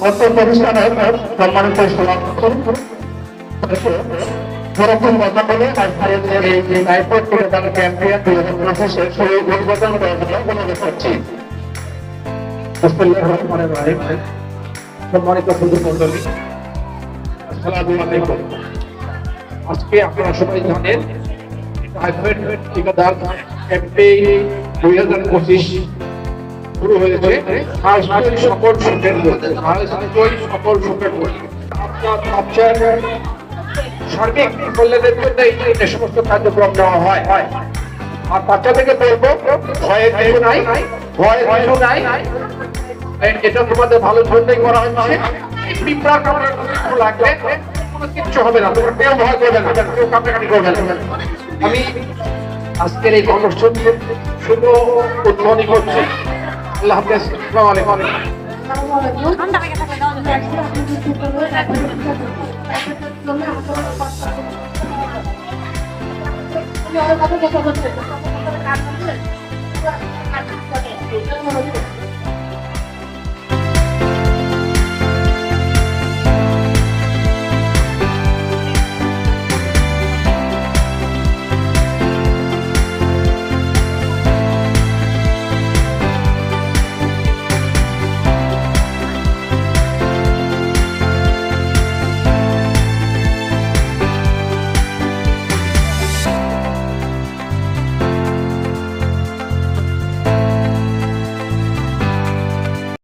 অর্থ প্রতিষ্ঠানের সম্মানিত সভাপতি যেরকম কথা বলে আজকের এই রায়পুর প্রদান ক্যাম্পেইন 2025 শুরু উদ্বোধন করার জন্য অনুরোধ করছি। সম্মানিত বন্ধু মণ্ডলী, আসসালামু আলাইকুম। আজকে আপনারা সবাই জানেন রায়পুর ঠিকাদার ক্যাম্পেইন 2025 শুরু হয়েছে। সকল সার্বিক কল্যাণের জন্য এই সমস্ত কার্যক্রম নেওয়া হয়। আর বাচ্চাদেরকে বলবো ভয়ের কিছু নাই, ভয়ের কিছু নাই, এটা তোমাদের ভালো জন্যই করা হচ্ছে। পিঁপড়া কামড়ার লাগলে কোনো কিচ্ছু হবে না, তোমরা কেউ ভয় করবে না, কেউ কামড়াকাটি করবে না। আমি আজকের এই কর্মসূচি শুভ উদ্বোধন করছি। আল্লাহ হাফেজ। আসসালামু আলাইকুম। কথা